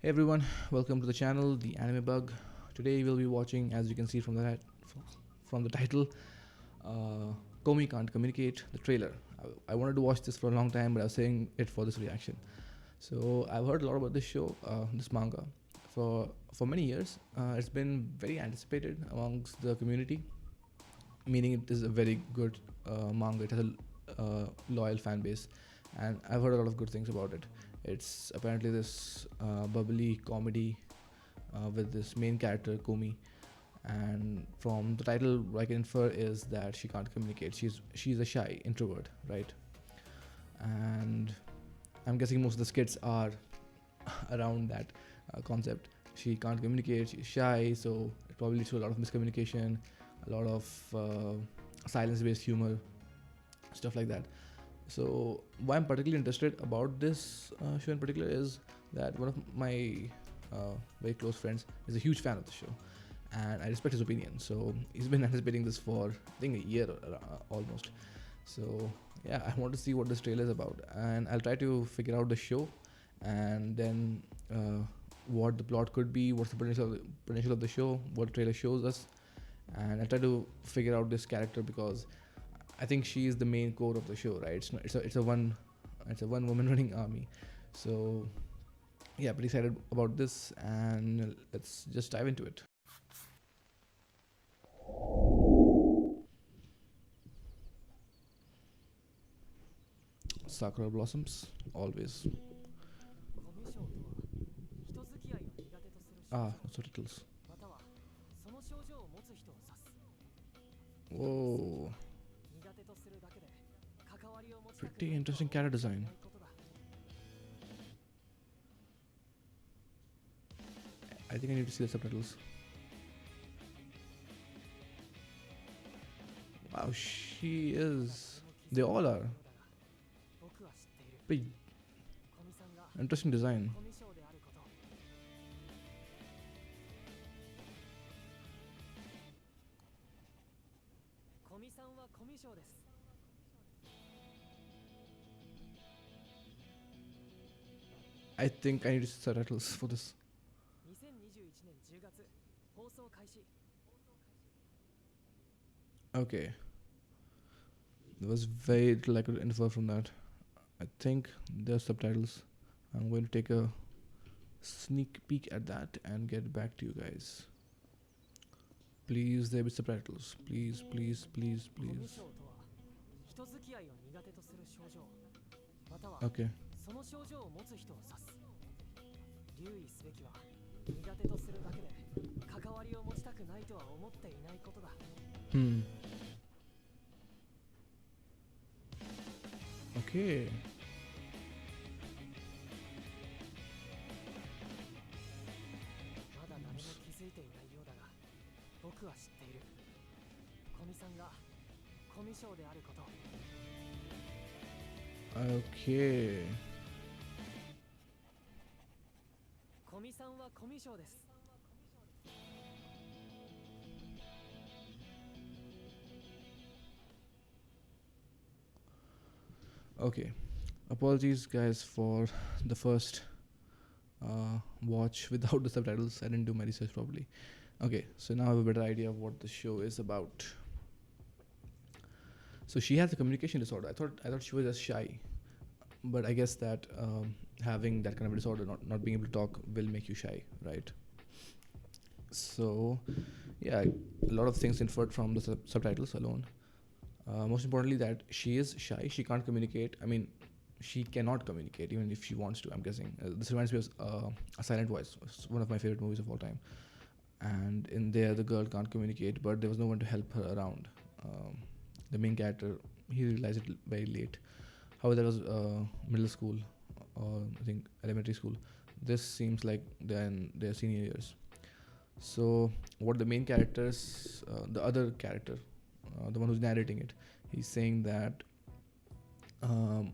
Hey everyone, welcome to the channel, The Anime Bug. Today we'll be watching, as you can see from the title, Komi Can't Communicate, the trailer. I wanted to watch this for a long time, but I was saying it for this reaction. So I've heard a lot about this show, this manga, for many years. It's been very anticipated amongst the community, meaning it is a very good manga. It has a loyal fan base, and I've heard a lot of good things about it. It's apparently this bubbly comedy with this main character Komi, and from the title, what I can infer is that she can't communicate. She's a shy introvert, right? And I'm guessing most of the skits are around that concept. She can't communicate. She's shy, so it probably leads to a lot of miscommunication, a lot of silence-based humor, stuff like that. So why I'm particularly interested about this show in particular is that one of my very close friends is a huge fan of the show, and I respect his opinion. So he's been anticipating this for I think a year almost. So yeah, I want to see what this trailer is about, and I'll try to figure out the show, and then what the plot could be, what's the potential of the show, what the trailer shows us, and I'll try to figure out this character because I think she is the main core of the show, right? It's a one woman running army. So yeah, pretty excited about this, and let's just dive into it. Sakura blossoms, always. Ah, no subtitles. Whoa, pretty interesting character design. I think I need to see the subtitles. Wow, she is. They all are. Big, interesting design. I think I need to see subtitles for this. Okay, there was very little I could infer from that. I think there's subtitles. I'm going to take a sneak peek at that and get back to you guys. Please, there be subtitles. Please, please, please, please. Okay. Hmm. Okay. Okay. Okay. Apologies, guys, for the first watch without the subtitles. I didn't do my research properly. Okay, so now I have a better idea of what the show is about. So she has a communication disorder. I thought she was just shy, but I guess that having that kind of a disorder, not being able to talk, will make you shy, right? So yeah, a lot of things inferred from the subtitles alone. Most importantly, that she is shy. She can't communicate. I mean, she cannot communicate even if she wants to. I'm guessing this reminds me of A Silent Voice. It's one of my favorite movies of all time. And in there, the girl can't communicate, but there was no one to help her around. The main character, he realized it very late. However, that was middle school, or I think elementary school. This seems like they're in their senior years. So, what the main characters, the other character, the one who's narrating it, he's saying that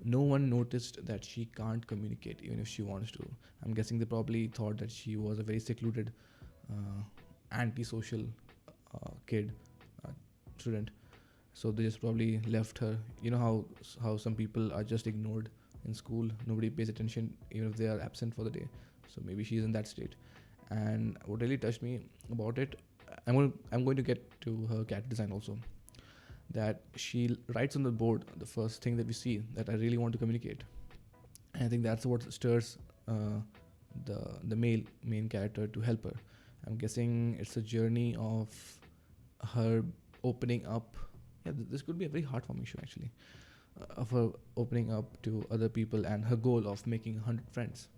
no one noticed that she can't communicate even if she wants to. I'm guessing they probably thought that she was a very secluded, antisocial kid, student. So they just probably left her. You know how some people are just ignored in school. Nobody pays attention even if they are absent for the day. So maybe she's in that state. And what really touched me about it, I'm going to get to her character design also. That she writes on the board the first thing that we see that I really want to communicate. And I think that's what stirs uh, the main character to help her. I'm guessing it's a journey of her opening up. Yeah, this could be a very heartwarming show actually, of her opening up to other people and her goal of making 100 friends,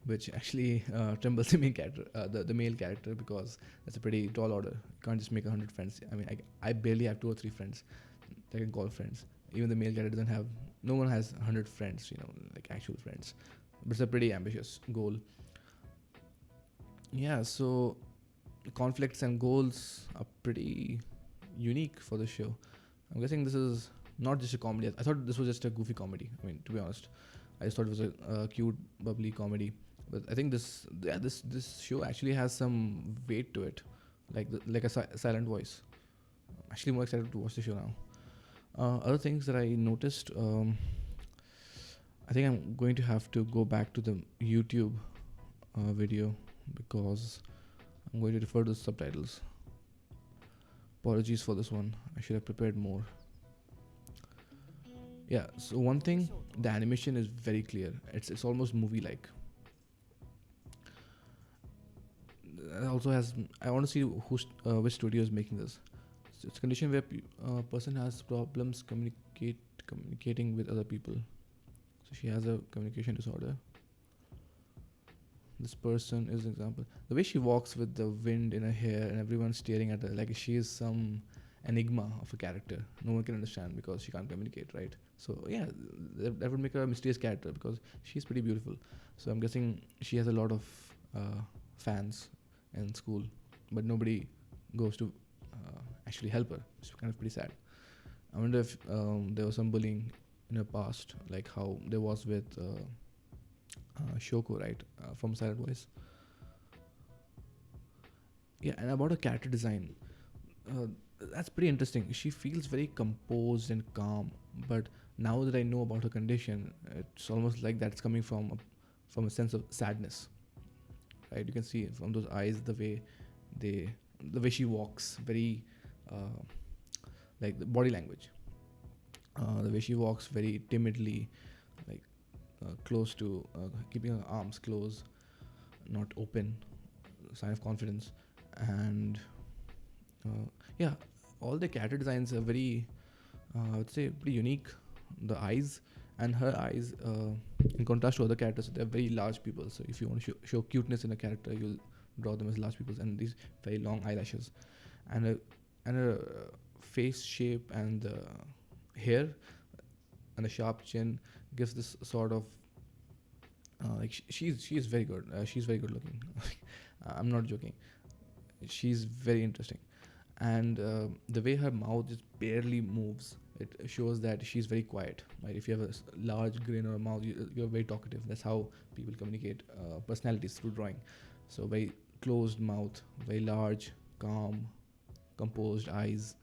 which actually trembles the main character, the male character, because that's a pretty tall order. You can't just make 100 friends. I mean, I barely have 2 or 3 friends that I can call friends. Even the male character doesn't have. No one has 100 friends, like actual friends. But it's a pretty ambitious goal. Yeah, so conflicts and goals are pretty unique for the show. I'm guessing this is not just a comedy. I thought this was just a goofy comedy. I mean, to be honest, I just thought it was a cute, bubbly comedy. But I think this show actually has some weight to it, like a silent voice. I'm actually more excited to watch the show now. Other things that I noticed, I think I'm going to have to go back to the YouTube video because I'm going to refer to the subtitles. Apologies for this one. I should have prepared more. Yeah. So one thing, the animation is very clear. It's almost movie-like. It also has. I want to see which studio is making this. So it's a condition where a person has problems communicating with other people. So she has a communication disorder. This person is an example. The way she walks with the wind in her hair and everyone staring at her like she is some enigma of a character. No one can understand because she can't communicate, right? So yeah, that would make her a mysterious character because she's pretty beautiful. So I'm guessing she has a lot of fans in school, but nobody goes to actually help her. It's kind of pretty sad. I wonder if there was some bullying in her past, like how there was with Shoko, right, from Silent Voice. Yeah, and about her character design, uh, that's pretty interesting. She feels very composed and calm, but now that I know about her condition, it's almost like that's coming from a sense of sadness, right? You can see it from those eyes, they, the way she walks, very uh, like the body language, the way she walks very timidly, like close to keeping her arms closed, not open, sign of confidence. And yeah, all the character designs are very, I would say, pretty unique. The eyes and her eyes, in contrast to other characters, they're very large people. So if you want to show cuteness in a character, you'll draw them as large people, and these very long eyelashes, and her face shape and the hair and the sharp chin gives this sort of like she's very good. She's very good looking. I'm not joking. She's very interesting, and the way her mouth just barely moves, it shows that she's very quiet. Right? If you have a large grin or a mouth, you're very talkative. That's how people communicate personalities through drawing. So very closed mouth, very large, calm, composed eyes.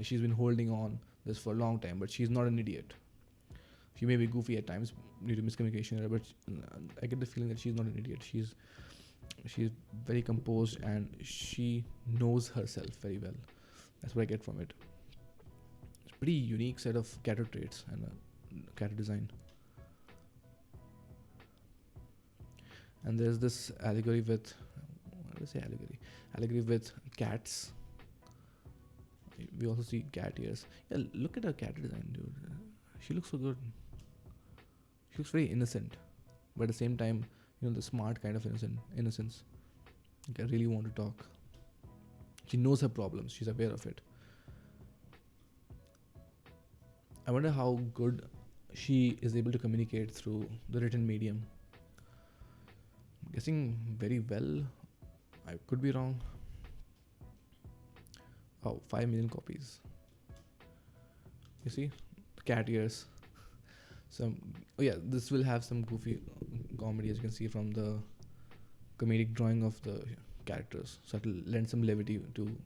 She's been holding on this for a long time, but she's not an idiot. She may be goofy at times due to miscommunication, but I get the feeling that she's not an idiot. She's very composed and she knows herself very well. That's what I get from it. It's a pretty unique set of character traits and character design. And there's this allegory with, what do I say allegory? Allegory with cats. We also see cat ears. Yeah, look at her character design, dude. She looks so good. She looks very innocent, but at the same time, the smart kind of innocence. Like I really want to talk. She knows her problems. She's aware of it. I wonder how good she is able to communicate through the written medium. I'm guessing very well. I could be wrong. Oh, 5 million copies. You see? Cat ears. This will have some goofy comedy, as you can see from the comedic drawing of the characters. So it'll lend some levity to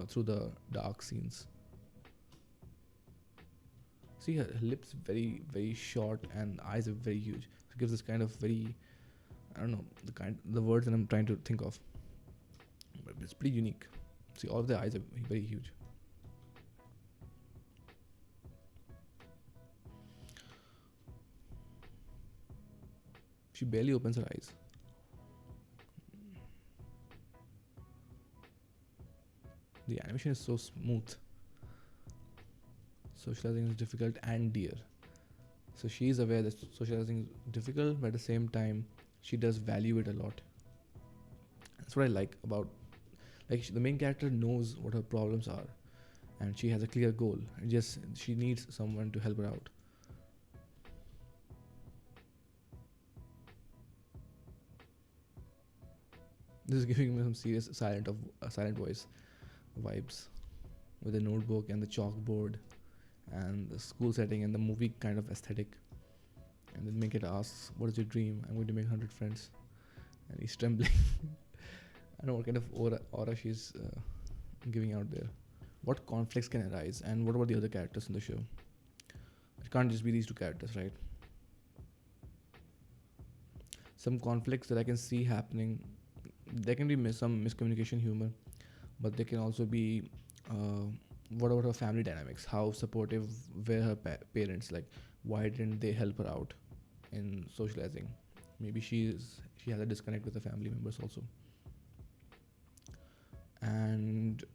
through the dark scenes. See, her lips very very short and eyes are very huge. So it gives this kind of very I don't know the words that I'm trying to think of, but it's pretty unique. See, all of the eyes are very huge. She barely opens her eyes. The animation is so smooth. Socializing is difficult and dear. So she is aware that socializing is difficult, but at the same time, she does value it a lot. That's what I like about, like, the main character knows what her problems are, and she has a clear goal. And just she needs someone to help her out. This is giving me some serious silent voice vibes, with the notebook and the chalkboard and the school setting and the movie kind of aesthetic. And then make it asks, "What is your dream?" "I'm going to make 100 friends," and he's trembling. I don't know what kind of aura she's giving out there. What conflicts can arise, and what about the other characters in the show? It can't just be these two characters, right? Some conflicts that I can see happening. There can be some miscommunication, humor, but there can also be what about her family dynamics? How supportive were her parents? Like, why didn't they help her out in socializing? Maybe she has a disconnect with the family members also. And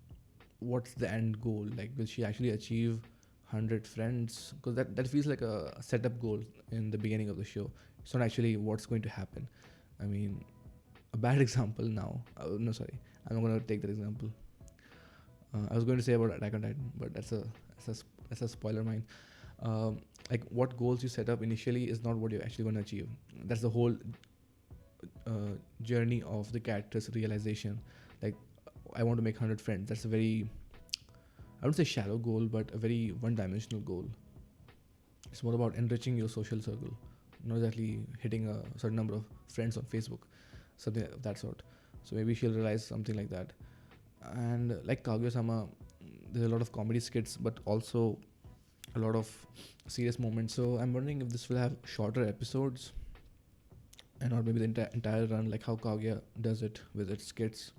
what's the end goal? Like, will she actually achieve 100 friends? Because that feels like a setup goal in the beginning of the show. It's not actually what's going to happen. I mean, a bad example now. No, sorry, I'm not going to take that example. I was going to say about Attack on Titan, but that's a spoiler mine. Like, what goals you set up initially is not what you're actually going to achieve. That's the whole journey of the character's realization. Like, I want to make 100 friends. That's a very, I wouldn't say shallow goal, but a very one-dimensional goal. It's more about enriching your social circle, not exactly hitting a certain number of friends on Facebook, something of that sort. So maybe she'll realize something like that. And like Kaguya-sama, there's a lot of comedy skits, but also a lot of serious moments. So I'm wondering if this will have shorter episodes, and or maybe the entire run, like how Kaguya does it with its skits.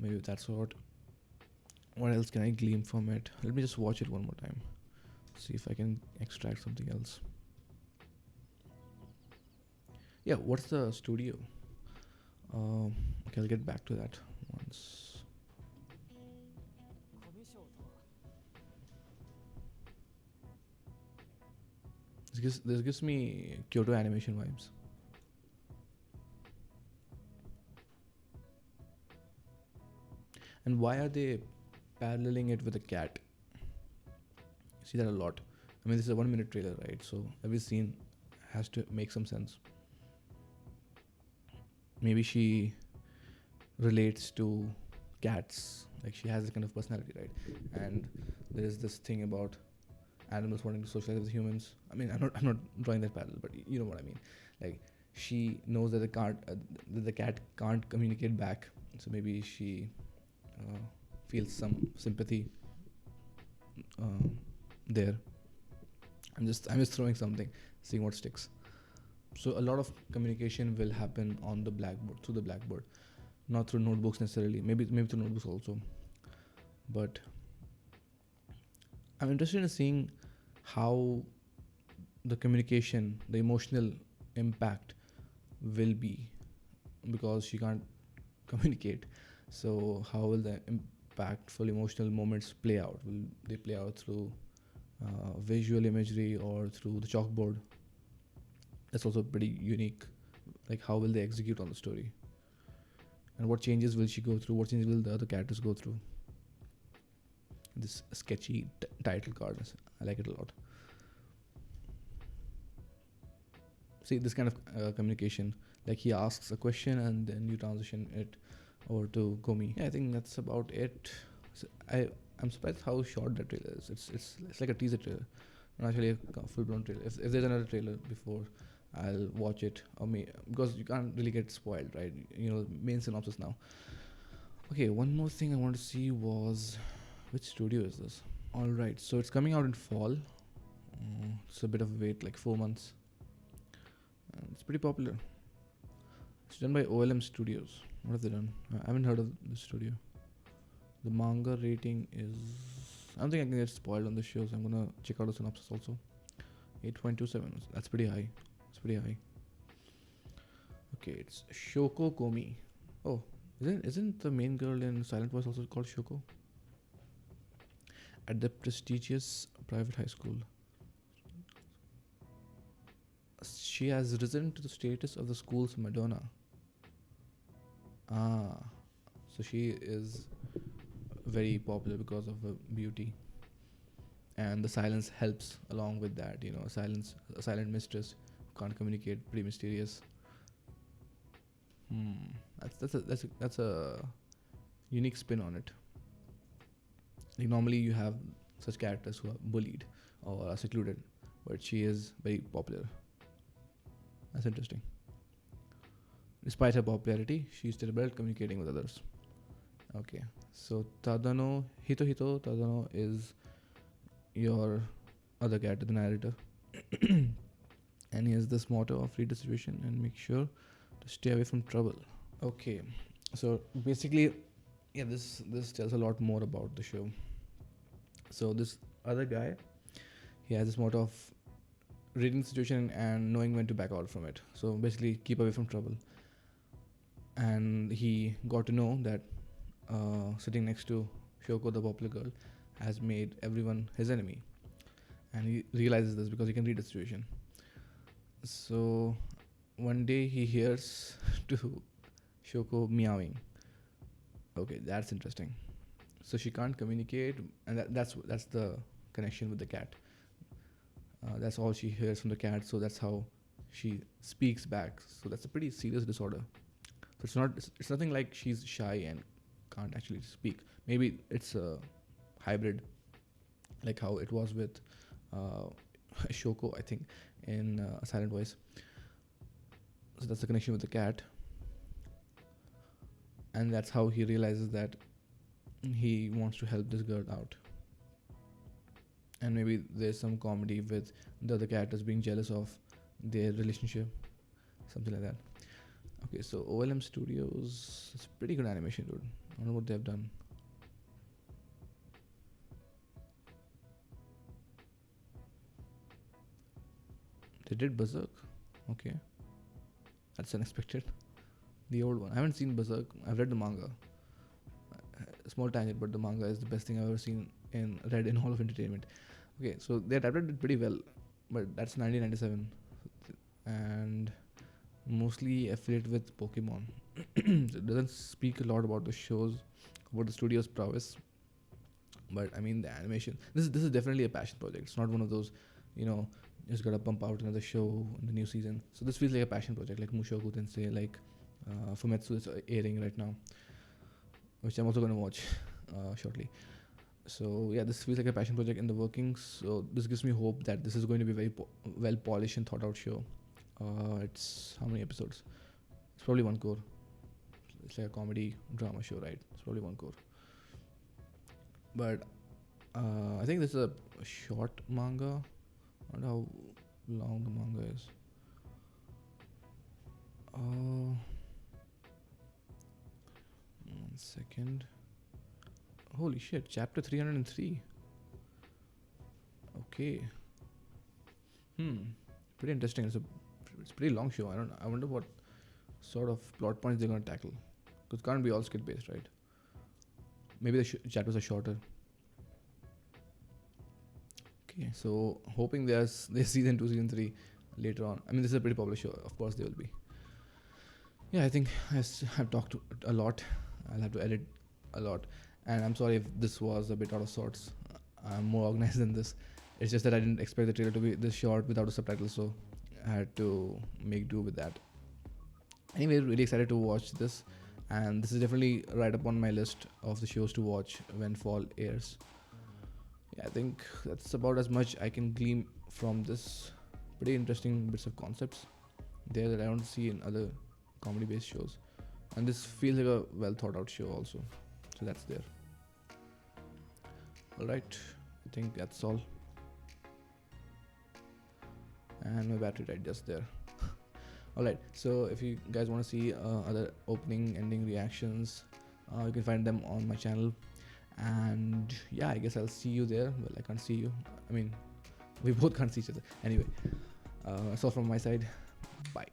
Maybe that sort. What else can I glean from it? Let me just watch it one more time. See if I can extract something else. Yeah, what's the studio? Okay, I'll get back to that once. This gives me Kyoto animation vibes. And why are they paralleling it with a cat? You see that a lot. I mean, this is a 1 minute trailer, right? So every scene has to make some sense. Maybe she relates to cats. Like, she has this kind of personality, right? And there is this thing about animals wanting to socialize with humans. I mean, I'm not drawing that parallel, but you know what I mean. Like, she knows that the cat can't communicate back, so maybe she feels some sympathy there. I'm just throwing something, seeing what sticks. So a lot of communication will happen on the blackboard, through the blackboard, not through notebooks necessarily. Maybe through notebooks also. But I'm interested in seeing how the communication, the emotional impact will be, because she can't communicate. So how will the impactful emotional moments play out? Will they play out through visual imagery or through the chalkboard? That's also pretty unique. Like, how will they execute on the story? And what changes will she go through? What changes will the other characters go through? This sketchy title card, I like it a lot. See, this kind of communication, like he asks a question and then you transition it over to Komi. Yeah, I think that's about it. So I'm surprised how short that trailer is. It's like a teaser trailer, not actually a full blown trailer. If there's another trailer before, I'll watch it, or because you can't really get spoiled, right? You know, main synopsis now. Okay, one more thing I wanted to see was, which studio is this? All right, so it's coming out in fall. It's a bit of a wait, like 4 months. And it's pretty popular. It's done by OLM Studios. What have they done? I haven't heard of this studio. The manga rating is. I don't think I can get spoiled on this show, so I'm gonna check out the synopsis also. 8.27. That's pretty high. It's pretty high. Okay, it's Shoko Komi. Oh, isn't the main girl in Silent Voice also called Shoko? At the prestigious private high school, she has risen to the status of the school's Madonna. Ah, so she is very popular because of her beauty, and the silence helps along with that. A silent mistress who can't communicate, pretty mysterious. That's a unique spin on it. Like normally you have such characters who are bullied or are secluded, but she is very popular. That's interesting. Despite her popularity, she's still better at communicating with others. Okay, so Hito Tadano is your other character, the narrator. And he has this motto of read the situation and make sure to stay away from trouble. Okay, so basically, yeah, this tells a lot more about the show. So this other guy, he has this motto of reading the situation and knowing when to back out from it. So basically, keep away from trouble. And he got to know that sitting next to Shoko, the popular girl, has made everyone his enemy, and he realizes this because he can read the situation. So one day he hears to Shoko meowing. Okay, that's interesting. So she can't communicate, and that's the connection with the cat. That's all she hears from the cat, so that's how she speaks back. So that's a pretty serious disorder. So it's nothing like she's shy and can't actually speak. Maybe it's a hybrid, like how it was with Shoko, I think, in A Silent Voice. So that's the connection with the cat, and that's how he realizes that he wants to help this girl out. And maybe there's some comedy with the other characters being jealous of their relationship, something like that. Okay, so OLM Studios, it's pretty good animation, dude. I don't know what they've done. They did Berserk. Okay, that's unexpected. The old one. I haven't seen Berserk. I've read the manga. Small tangent, but the manga is the best thing I've ever seen in read in all of entertainment. Okay, so they adapted it pretty well, but that's 1997, and mostly affiliated with Pokemon. It doesn't speak a lot about the shows, about the studio's prowess, but I mean the animation. This is definitely a passion project. It's not one of those, just gotta pump out another show in the new season. So this feels like a passion project, like Mushoku Tensei, like Fumetsu is airing right now, which I'm also gonna watch shortly. So yeah, this feels like a passion project in the workings. So this gives me hope that this is going to be a very well polished and thought out show. It's how many episodes? It's probably one core. It's like a comedy drama show, right? It's probably one core. But I think this is a short manga. I wonder how long the manga is. One second. Holy shit, chapter 303. Okay. Pretty interesting. It's a pretty long show. I wonder what sort of plot points they're gonna tackle. Because it can't be all skit based, right? Maybe the chapters are shorter. Okay, so hoping there's season 2, season 3 later on. I mean, this is a pretty popular show. Of course, there will be. Yeah, I think I've talked a lot. I'll have to edit a lot. And I'm sorry if this was a bit out of sorts. I'm more organized than this. It's just that I didn't expect the trailer to be this short without a subtitle, so I had to make do with that. Anyway, really excited to watch this, and this is definitely right up on my list of the shows to watch when fall airs. Yeah, I think that's about as much I can glean from this. Pretty interesting bits of concepts there that I don't see in other comedy-based shows, and this feels like a well thought out show also. So that's there. Alright, I think that's all. And my battery died just there. Alright, so if you guys want to see other opening, ending reactions, you can find them on my channel. And yeah, I guess I'll see you there. Well, I can't see you. I mean, we both can't see each other. Anyway, that's all from my side. Bye.